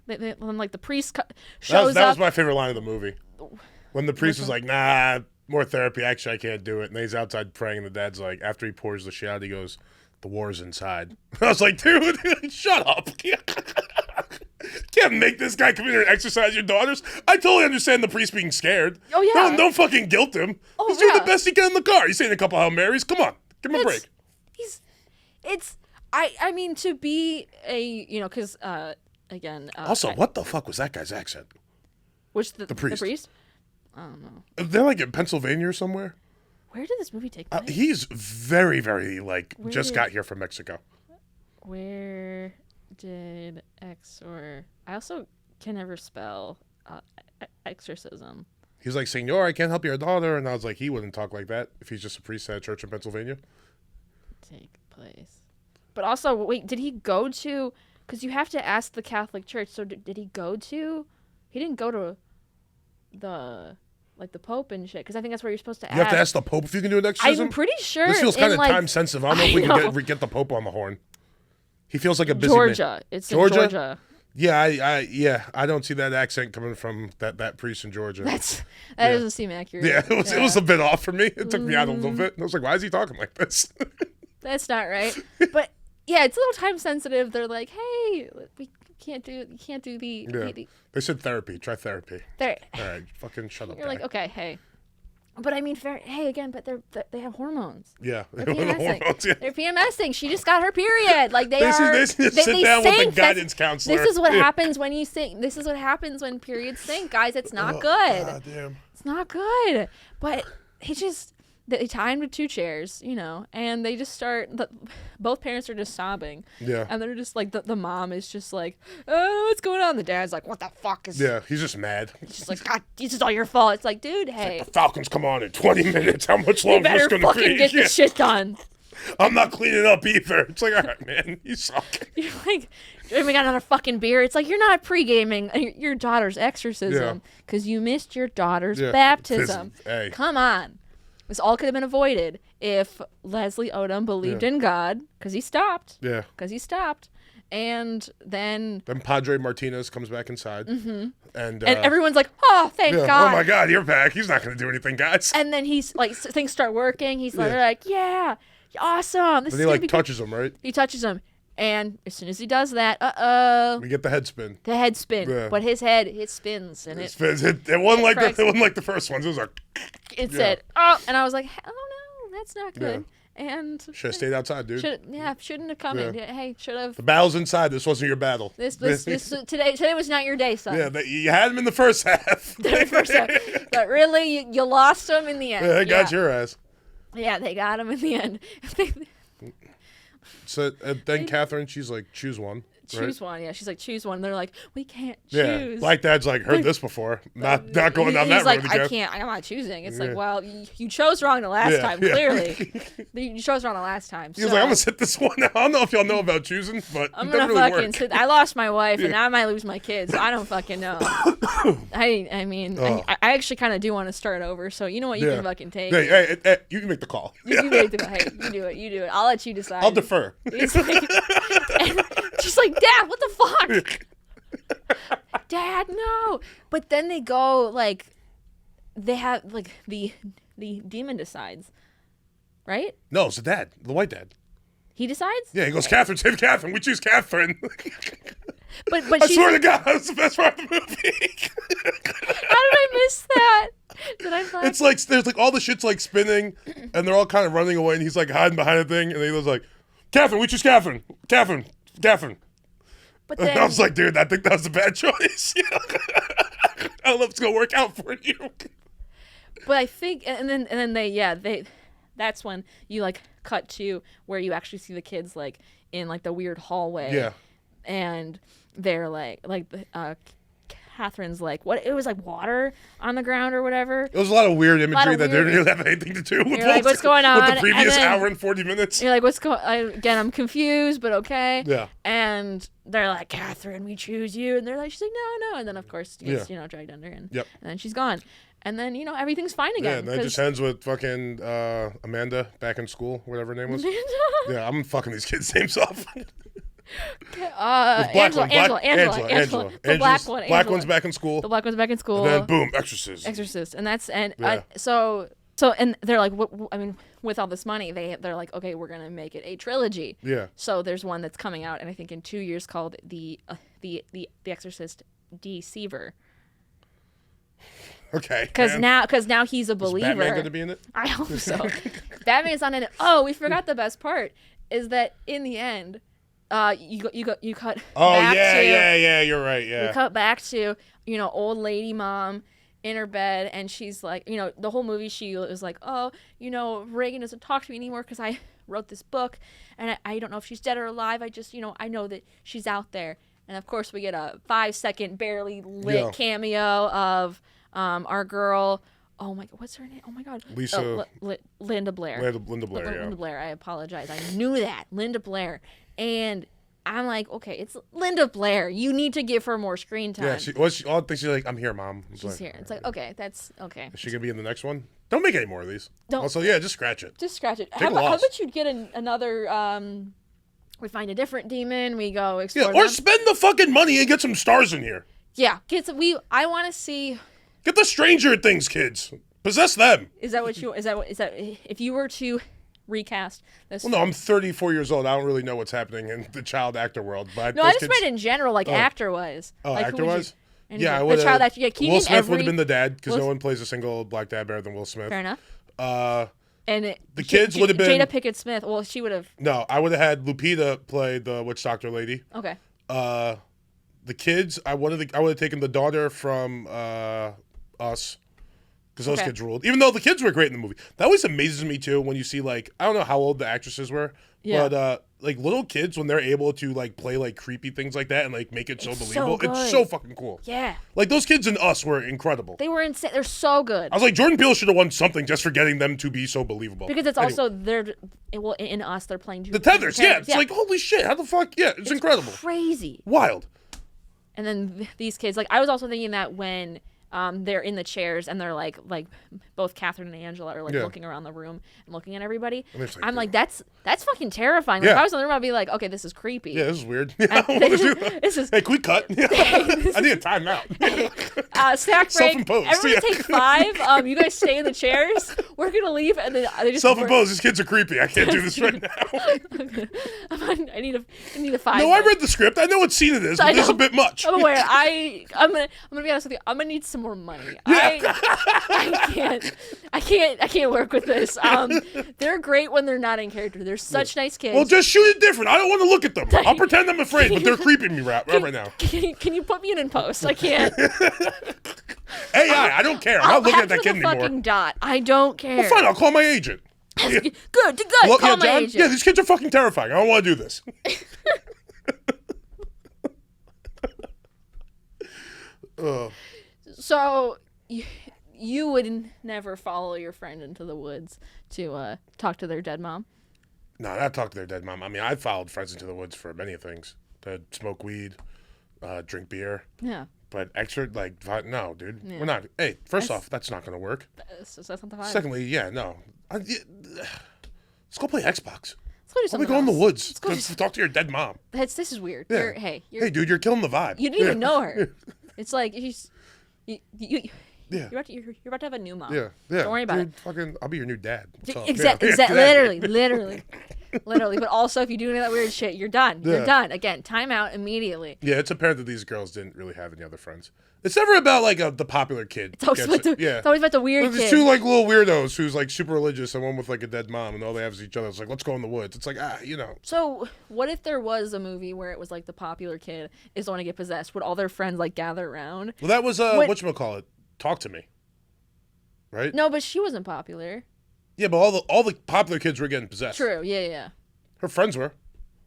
when, like, the priest shows up... That was my favorite line of the movie. When the priest was like, nah, more therapy. Actually, I can't do it. And he's outside praying, and the dad's like, after he pours the shit out, he goes, the war's inside. I was like, dude, shut up. Can't make this guy come in here and exercise your daughters. I totally understand the priest being scared. Oh, yeah. Don't fucking guilt him. He's doing the best he can in the car. He's saying a couple Hail Marys. Come on. Give him a break. I mean, to be a, you know, because, again. Also, what the fuck was that guy's accent? Which, the priest? I don't know. They're like in Pennsylvania or somewhere. Where did this movie take place? He's very, very, like, got here from Mexico. Where did I also can never spell exorcism. He's like, Senor, I can't help your daughter. And I was like, he wouldn't talk like that if he's just a priest at a church in Pennsylvania. Take place. But also, wait, did he go to, because you have to ask the Catholic Church, so did he go to, he didn't go to the Pope and shit, because I think that's where you're supposed to ask. You have to ask the Pope if you can do an exorcism? I'm pretty sure. This feels kind of time sensitive. I don't know if we can get the Pope on the horn. He feels like a busy Georgia. man. It's in Georgia. Yeah, I don't see that accent coming from that priest in Georgia. That doesn't seem accurate. Yeah, it was a bit off for me. It took me out a little bit. I was like, why is he talking like this? That's not right. But yeah, it's a little time sensitive. They're like, hey, we can't do the. Yeah. They said therapy. Try therapy. All right, fucking shut up. You're like, okay, hey. But I mean, but they have hormones. Yeah, they're PMSing. They're PMSing. She just got her period. Like they sit down with the guidance counselor. This is what happens when you sink. This is what happens when periods sink, guys. It's not good. God damn. It's not good. But they tie him to two chairs, you know, and they just start. Both parents are just sobbing. Yeah. And they're just like the mom is just like, oh, what's going on? The dad's like, what the fuck is? Yeah, he's just mad. He's just like, God, this is all your fault. It's like, dude, hey. Like, the Falcons come on in 20 minutes. How much longer is going to be? You better fucking get this shit done. I'm not cleaning up either. It's like, all right, man, you suck. You're like, we got another fucking beer. It's like, you're not pre-gaming your daughter's exorcism because you missed your daughter's baptism. Hey. Come on. This all could have been avoided if Leslie Odom believed in God, because he stopped. Yeah. Because he stopped. And then Padre Martinez comes back inside. Mm-hmm. And everyone's like, oh, thank God. Oh, my God, you're back. He's not going to do anything, guys. And then he's like, things start working. He's like, yeah, awesome. Then he like touches him, right? He touches him. And as soon as he does that, we get the head spin. The head spin. Yeah. But his head, it spins. And it spins. It wasn't like the first ones. It was like... It said, oh, and I was like, oh, no, that's not good. Yeah. And... Should have stayed outside, dude. Shouldn't have come in. Hey, should have... The battle's inside. This wasn't your battle. Today was not your day, son. Yeah, you had him in the first half. But really, you lost him in the end. Yeah, they got your ass. Yeah, they got him in the end. So then Catherine, she's like, choose one. choose one. Yeah, she's like, choose one. And they're like, we can't Yeah, choose. Black Dad's like, heard this before. Not going down that He's like, road again. I can't. I'm not choosing. It's like, well, you chose wrong the last time. Clearly, you chose wrong the last time. He's like, I'm gonna sit this one out. I don't know if y'all know about choosing, but I'm it gonna doesn't really fucking work. sit. I lost my wife, and now I might lose my kids. So I don't fucking know. I mean, I actually kind of do want to start over. So you know what, you can fucking take. Hey, you can make the call. You make the call. Hey, you do it. You do it. I'll let you decide. I'll defer. He's like, and she's like, Dad, what the fuck? Dad, no. But then they go like, they have like the demon decides, right? No, it's the dad, the white dad. He decides? Yeah, he goes, Catherine, save Catherine. We choose Catherine. But I swear to God, that's the best part of the movie. How did I miss that? Did I find... It's like there's like all the shit's like spinning, and they're all kind of running away, and he's like hiding behind a thing, and he was like, Catherine, we choose Catherine. Catherine. But And then... I was like, dude, I think that was a bad choice. I don't know if it's gonna work out for you. But I think, and then they that's when you like cut to where you actually see the kids like in like the weird hallway. Yeah. And they're like Catherine's like, what? It was like water on the ground or whatever. It was a lot of weird imagery that didn't really have anything to do with like, what's going on? with the previous then, hour and 40 minutes. You're like, what's going? Again, I'm confused, but okay. Yeah. And they're like, Catherine, we choose you, and they're like, she's like, no, and then of course gets dragged under, and then she's gone, and then everything's fine again. Yeah, and then it just ends with fucking Amanda back in school, whatever her name was. Yeah, I'm fucking these kids' names off. Angela. The black one. Black one's back in school. The black one's back in school. And then boom, Exorcist. And that's so and they're like, I mean, with all this money, they're like, okay, we're gonna make it a trilogy. Yeah. So there's one that's coming out, and I think in 2 years called the Exorcist Deceiver. Okay. Because now he's a believer. Is Batman gonna be in it? I hope so. Batman's not in it. Oh, we forgot the best part is that in the end. You cut. Oh back yeah, you're right. Yeah. You cut back to old lady mom in her bed, and she's like, the whole movie she was like, oh, Reagan doesn't talk to me anymore because I wrote this book, and I don't know if she's dead or alive. I just I know that she's out there, and of course we get a 5-second barely lit cameo of our girl. Oh my God, what's her name? Oh my God, Lisa. Linda Blair. Linda Blair. Linda Blair. I apologize. I knew that. Linda Blair. And I'm like, okay, it's Linda Blair. You need to give her more screen time. Yeah, she's like, I'm here, Mom. She's here. It's like, okay, that's okay. Is she gonna be in the next one? Don't make any more of these. Don't. Also, yeah, just scratch it. Just scratch it. Take How a loss. about you get another? We find a different demon. We go explore. Yeah, or spend the fucking money and get some stars in here. Yeah, I want to see. Get the Stranger Things kids. Possess them. Is that if you were to recast this? Well, no, I'm 34 years old. I don't really know what's happening in the child actor world. But no, I just meant in general, like actor-wise. Oh, like, actor-wise? Yeah, I would. The child actor. Yeah, Will Smith would have been the dad because no one plays a single black dad better than Will Smith. Fair enough. And the kids would have been Jada Pinkett Smith. Well, she would have. No, I would have had Lupita play the witch doctor lady. Okay. The kids, I would have taken the daughter from Us. Because those kids ruled. Even though the kids were great in the movie. That always amazes me, too, when you see, like, I don't know how old the actresses were. Yeah. But, like, little kids, when they're able to, like, play, like, creepy things like that and, like, make it so believable. It's so fucking cool. Yeah. Like, those kids in Us were incredible. They were insane. They're so good. I was like, Jordan Peele should have won something just for getting them to be so believable. Because it's also, in Us, they're playing the Tethers, yeah. It's like, holy shit, how the fuck? Yeah, it's incredible. Crazy. Wild. And then these kids, like, I was also thinking that when... they're in the chairs and they're like both Catherine and Angela are like looking around the room and looking at everybody. I'm like, that's fucking terrifying. Like, if I was in the room, I'd be like, okay, this is creepy. Yeah, this is weird. Hey, quick cut. I need a timeout. Snack break. Self-imposed. Everybody take 5. You guys stay in the chairs. We're gonna leave, and then they just self-imposed. These kids are creepy. I can't do this right now. I need a 5. No, I read the script. I know what scene it is, but this is a bit much. I'm aware. I'm gonna be honest with you. I'm gonna need some more money. Yeah. I can't work with this. They're great when they're not in character. They're such nice kids. Well, just shoot it different. I don't want to look at them. I'll pretend I'm afraid, but they're creeping me right now. Can you put me in post? I can't. AI, I don't care. I'm not looking at that kid anymore. Fucking dot. I don't care. Well, fine. I'll call my agent. Good. Call my agent. Yeah, these kids are fucking terrifying. I don't want to do this. So you would never follow your friend into the woods to talk to their dead mom? No, not talk to their dead mom. I mean, I've followed friends into the woods for many things. To smoke weed, drink beer. Yeah. But no, dude. Yeah. We're not. Hey, first off, that's not going to work. That's not the vibe. Secondly, yeah, no. Let's go play Xbox. Let's go do something. Go in the woods. Let's talk to your dead mom. This is weird. Yeah. Hey, dude, you're killing the vibe. You didn't even know her. It's like you're about to have a new mom. Yeah. Don't worry about it. I'll be your new dad. Exactly. Literally. But also, if you do any of that weird shit, you're done. You're done. Again, time out immediately. Yeah, it's apparent that these girls didn't really have any other friends. It's never about the popular kid. It's always about the weird kid. There's two little weirdos who's super religious and one with a dead mom, and all they have is each other. It's let's go in the woods. It's So what if there was a movie where it was the popular kid is the one to get possessed? Would all their friends gather around? Well, that was whatchamacallit? Talk to Me. Right? No, but she wasn't popular. Yeah, but all the popular kids were getting possessed. True. Yeah. Her friends were.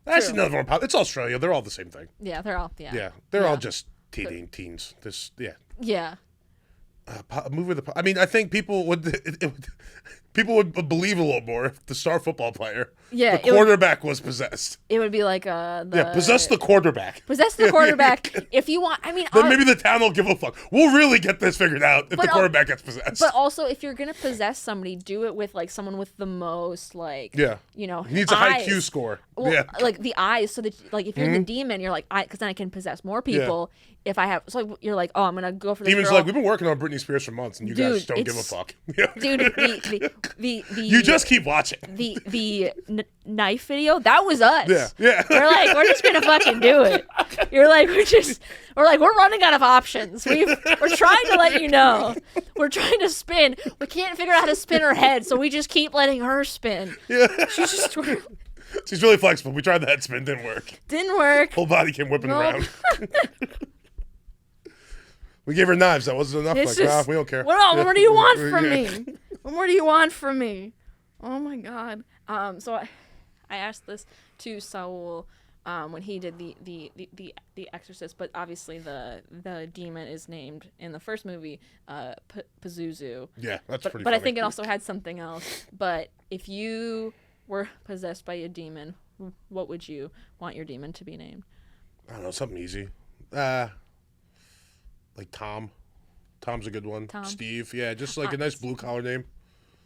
Actually, none of them were popular. It's Australia. They're all the same thing. Yeah, they're all. Yeah. Yeah, they're all just teens. Yeah. I think people would believe a little more if the star football player, the quarterback, was possessed. It would be possess the quarterback. Possess the quarterback. If you want, then maybe the town will give a fuck. We'll really get this figured out if the quarterback gets possessed. But also, if you're gonna possess somebody, do it with someone with the most he needs a high Q score. Well, the eyes, so that if you're the demon, you're because then I can possess more people. Yeah. If I have, you're oh, I'm gonna go for this. Demon's girl. we've been working on Britney Spears for months, and you guys don't give a fuck. Dude, you just keep watching. The knife video, that was us. Yeah. We're just gonna fucking do it. You're we're running out of options. We're trying to let you know. We're trying to spin. We can't figure out how to spin her head, so we just keep letting her spin. Yeah. She's really flexible. We tried the head spin, didn't work. Whole body came whipping around. We gave her knives. That wasn't enough. We don't care. What more do you want from me? What more do you want from me? Oh my god. So I asked this to Saul when he did the Exorcist, but obviously the demon is named in the first movie Pazuzu. Yeah, that's pretty. But funny. I think it also had something else. But if you were possessed by a demon, what would you want your demon to be named? I don't know, something easy. Tom. Tom's a good one. Tom. Steve, yeah, just a nice blue collar name.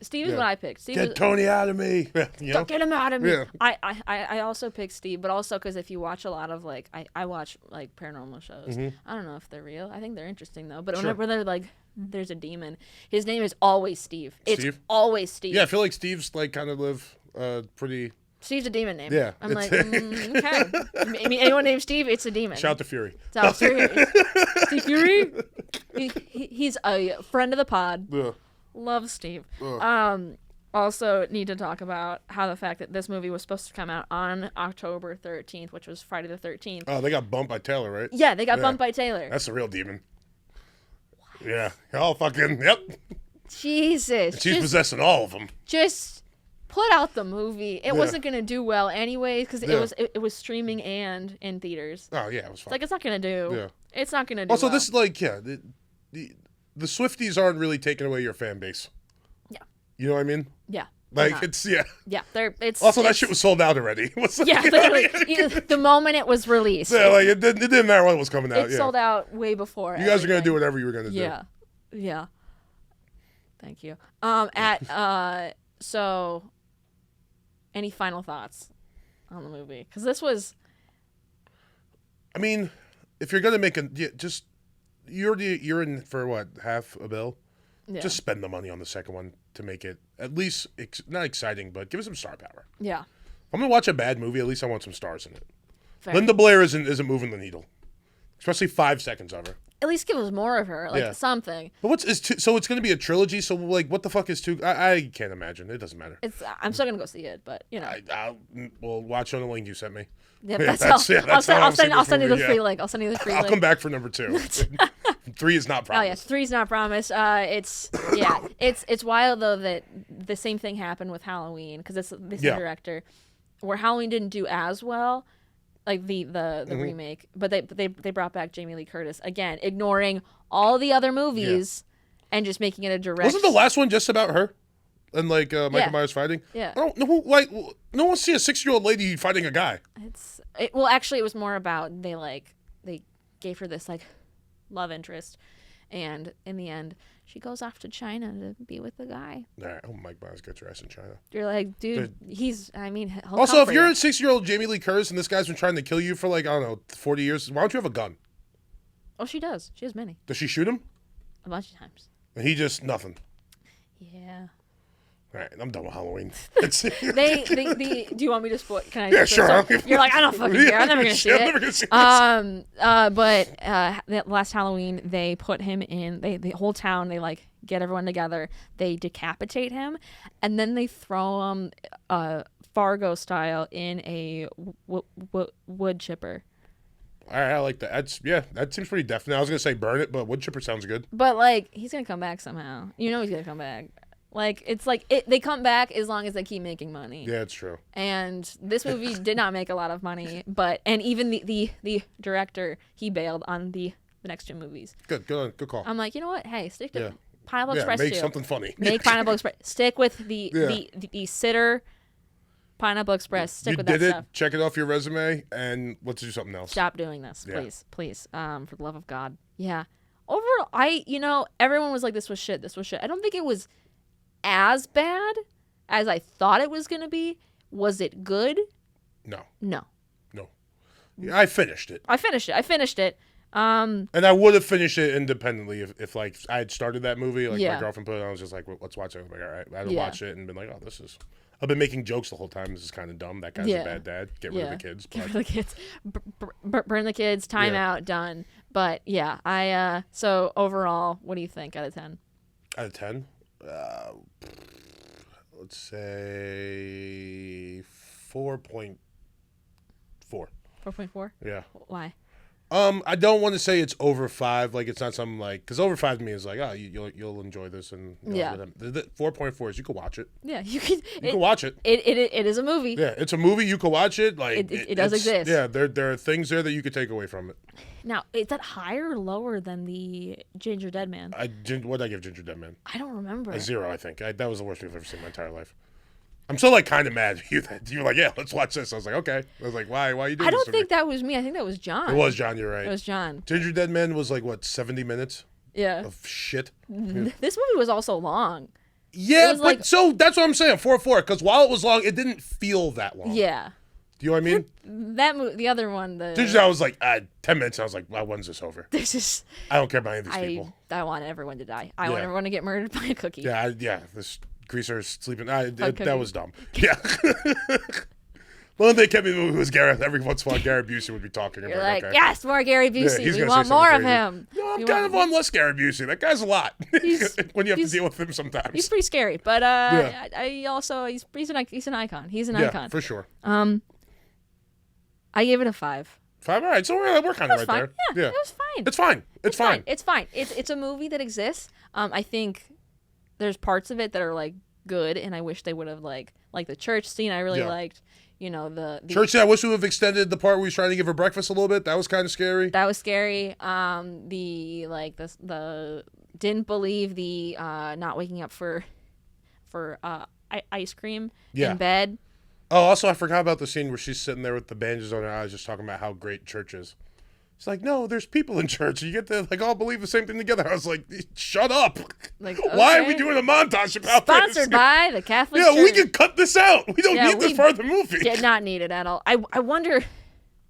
Steve is what I picked. Get Tony out of me. Don't get him out of me. Yeah. I also picked Steve, but also because if you watch a lot of I watch paranormal shows. Mm-hmm. I don't know if they're real. I think they're interesting though. But whenever they're there's a demon, his name is always Steve. It's always Steve. Yeah, I feel like Steve's kind of live pretty. Steve's a demon name. Yeah. I'm okay. I mean, anyone named Steve, it's a demon. Shout to Fury. Steve Fury. He's a friend of the pod. Yeah. Love Steve. Also need to talk about how the fact that this movie was supposed to come out on October 13th, which was Friday the 13th. Oh, they got bumped by Taylor, right? Yeah, they got bumped by Taylor. That's the real demon. What? Yeah. All fucking, yep. Jesus. And she's possessing all of them. Just put out the movie. It wasn't going to do well anyways because it was streaming and in theaters. Oh, yeah, it was fine. It's not going to do. Yeah. It's not going to do also, well. This is the Swifties aren't really taking away your fan base. Yeah. You know what I mean? Yeah. It's, yeah. Yeah. That shit was sold out already. Yeah, literally. The moment it was released. Yeah, it didn't matter when it was coming out. It sold out way before. You guys are going to do whatever you were going to do. Yeah. Yeah. Thank you. So, any final thoughts on the movie? Because this was... I mean, if you're going to make you're in for what, half a bill? Yeah. Just spend the money on the second one to make it at least not exciting, but give it some star power. Yeah. If I'm gonna watch a bad movie, at least I want some stars in it. Fair. Linda Blair isn't moving the needle, especially 5 seconds of her. At least give us more of her, something. But so it's gonna be a trilogy. So what the fuck is two? I can't imagine. It doesn't matter. I'm still gonna go see it, but We'll watch on the link you sent me. Yeah, I'll send you the free link. I'll send you the free link. I'll come back for number 2. 3 is not promised. Oh yeah, 3 is not promised. It's wild though that the same thing happened with Halloween because it's the same director, where Halloween didn't do as well. like the remake, but they brought back Jamie Lee Curtis again, ignoring all the other movies and just making it a direct. Wasn't the last one just about her and like Michael Myers fighting? Yeah. I don't know. Like, no one see a 6-year-old lady fighting a guy. Well, actually, it was more about they gave her this like love interest, and in the end, she goes off to China to be with the guy. All right. Oh, Mike Myers, get your ass in China. You're like, dude, he's. I mean, he'll also, if you're you. a 6-year-old Jamie Lee Curtis and this guy's been trying to kill you for like, I don't know, 40 years, why don't you have a gun? Oh, she does. She has many. Does she shoot him? A bunch of times. And he just nothing. Yeah. All right, I'm done with Halloween. Do you want me to spoil? Can I? Yeah, sure. You're like, I don't fucking care. I'm never gonna see it. I'm never gonna see this. But that last Halloween, they put him in. The whole town. They like get everyone together. They decapitate him, and then they throw him, Fargo style, in a wood chipper. All right, I like that. That seems pretty definite. I was gonna say burn it, but wood chipper sounds good. But like, he's gonna come back somehow. You know he's gonna come back. Like, it's like they come back as long as they keep making money. Yeah, it's true. And this movie did not make a lot of money, and even the director, he bailed on the next 2 movies. Good call. I'm like, you know what? Hey, stick to Pineapple Express. Make something funny. Make Pineapple Express. Stick with the sitter. Pineapple Express. Stick with that stuff. Check it off your resume, and let's do something else. Stop doing this, please. For the love of God. Yeah. Overall, everyone was like, this was shit. I don't think it was as bad as I thought it was going to be. Was it good? No. Yeah, I finished it. And I would have finished it independently if like I had started that movie. Like my girlfriend put it on, I was just like, well, let's watch it. I was like, all right. I had watch it and been like, oh, this is. I've been making jokes the whole time. This is kind of dumb. That guy's a bad dad. Get rid of the kids. Get rid of the kids. Burn the kids. Time out. Done. But yeah, so overall, what do you think out of 10? Out of 10? Let's say 4.4. 4.4? Yeah. Why? I don't want to say it's over 5. Like, it's not something like, because over 5 to me is like, oh, you'll enjoy this, and the 4.4 is you can watch it. Yeah, you can watch it. It is a movie. Yeah, it's a movie. You can watch it. Like it does exist. Yeah, there are things there that you could take away from it. Now, is that higher or lower than the Ginger Dead Man? What did I give Ginger Dead Man? I don't remember. A 0, I think. That was the worst movie I've ever seen in my entire life. I'm still like kind of mad at you that you were like, yeah, let's watch this. I was like, okay. I was like, why are you doing this? I don't think that was me. I think that was John. It was John. You're right. It was John. Ginger Dead Man was like what, 70 minutes? Yeah. Of shit. This movie was also long. Yeah, but so that's what I'm saying. 4.4, because while it was long, it didn't feel that long. Yeah. Do you know what I mean? That movie, the other one, I was like 10 minutes. I was like, well, when's this over? I don't care about any of these people. I want everyone to die. I want everyone to get murdered by a cookie. Yeah, this greaser sleeping. That was dumb. Yeah. Well, they kept me in the movie was Gareth. Every once in a while, Gary Busey would be talking. You're like, okay. Yes, more Gary Busey. Yeah, we want more of him. No, I'm kind of on less Gary Busey. That guy's a lot. When you have to deal with him sometimes. He's pretty scary, but I also he's an icon. He's an icon for sure. I gave it a 5. 5, all right. So we're kind of right there. Yeah, it was fine. It's fine. It's fine. It's a movie that exists. I think there's parts of it that are like good, and I wish they would have like the church scene. I really liked. The church scene. I wish we would have extended the part where he's trying to give her breakfast a little bit. That was kind of scary. That was scary. The didn't believe the not waking up for ice cream in bed. Oh, also, I forgot about the scene where she's sitting there with the bandages on her eyes, just talking about how great church is. It's like, no, there's people in church. You get to all believe the same thing together. I was like, shut up. Like, okay. Why are we doing a montage about this? Sponsored by the Catholic Church. Yeah, we can cut this out. We don't need this part of the movie. Did not need it at all. I wonder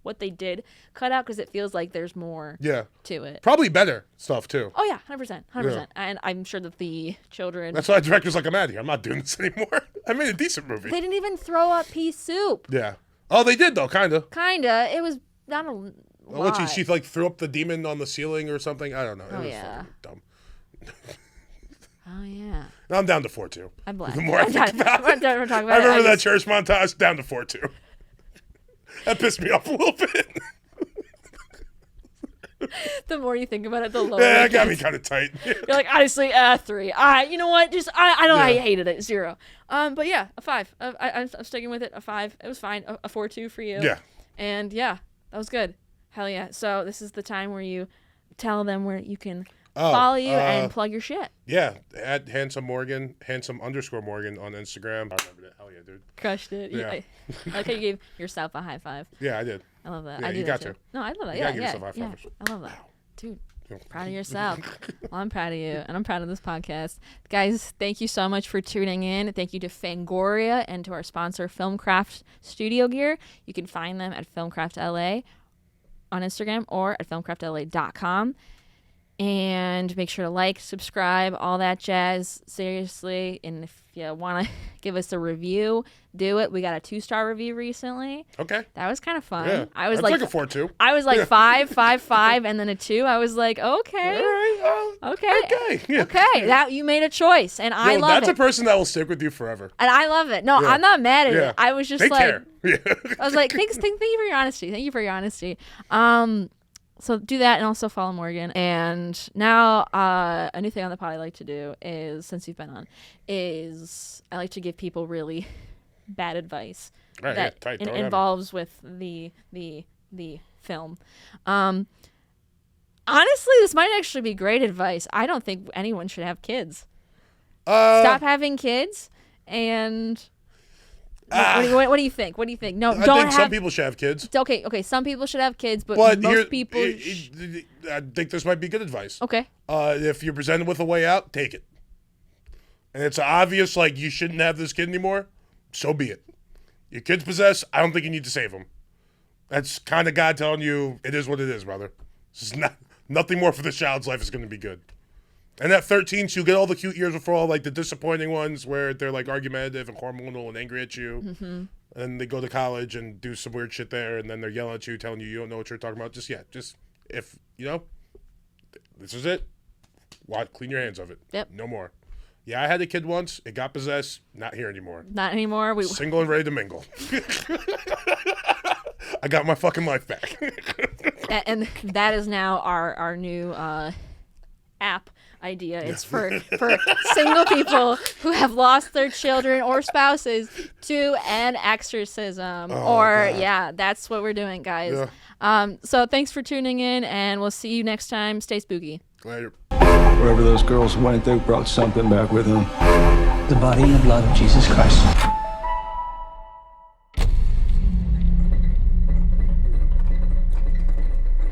what they did cut out, because it feels like there's more to it. Probably better stuff, too. Oh, yeah, 100%. Yeah. And I'm sure that the children... That's why the director's like, I'm out of here. I'm not doing this anymore. I made a decent movie. They didn't even throw up pea soup. Yeah. Oh, they did, though, kind of. It was not a lot. What, she threw up the demon on the ceiling or something? I don't know. It was fucking dumb. Oh, yeah. Now I'm down to 4.2. I'm glad. The more I think about it. I remember that church montage, down to 4.2. That pissed me off a little bit. The more you think about it, the lower. Yeah, that got me kind of tight. You're like, honestly, 3. You know what? I hated it. 0. But yeah, a 5. I'm sticking with it. A 5. It was fine. A 4.2 for you. Yeah. And yeah, that was good. Hell yeah. So this is the time where you tell them where you can follow you and plug your shit. Yeah, at handsome Morgan, handsome_Morgan on Instagram. I remember that. Hell yeah, dude. Crushed it. Yeah. I like how you gave yourself a high five. Yeah, I did. I love that. Yeah, I do you that got too. to. No, I love that. You Yeah, gotta give yourself high yeah. fives. I love that. Dude, proud of yourself. Well, I'm proud of you, and I'm proud of this podcast. Guys, thank you so much for tuning in. Thank you to Fangoria and to our sponsor, Filmcraft Studio Gear. You can find them at Filmcraft LA on Instagram or at filmcraftla.com. And make sure to like, subscribe, all that jazz. Seriously. And if you want to give us a review, do it. We got a 2-star review recently. Okay. That was kind of fun. Yeah. I was like a 4.2. I was like 5, 5, 5, and then a 2. I was like, okay. All right. Okay. Yeah. Okay. That you made a choice, and I love that's it. a person that will stick with you forever. And I love it. No, I'm not mad at it. I was just they like, care. Yeah. I was like, thank you for your honesty. Thank you for your honesty. So do that, and also follow Morgan. And now, a new thing on the pod I like to do is, since you've been on, is I like to give people really bad advice that involves with the film. Honestly, this might actually be great advice. I don't think anyone should have kids. Stop having kids, and what do you think? What do you think? No, I think some people should have kids. Okay. Some people should have kids, but most people. I think this might be good advice. Okay. If you're presented with a way out, take it. And it's obvious, like, you shouldn't have this kid anymore. So be it. Your kid's possessed. I don't think you need to save him. That's kind of God telling you it is what it is, brother. This is nothing more for this child's life is going to be good. And at 13, she'll get all the cute years before all, like, the disappointing ones where they're, like, argumentative and hormonal and angry at you. Mm-hmm. And they go to college and do some weird shit there, and then they're yelling at you, telling you don't know what you're talking about. Just if, this is it. Clean your hands of it. Yep. No more. Yeah, I had a kid once. It got possessed. Not here anymore. Not anymore. Single and ready to mingle. I got my fucking life back. And that is now our new app idea. It's for single people who have lost their children or spouses to an exorcism. God. That's what we're doing, guys. Yeah. So thanks for tuning in, and we'll see you next time. Stay spooky. Later. Wherever those girls went, they brought something back with them. The body and the blood of Jesus Christ.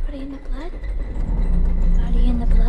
Body in the blood?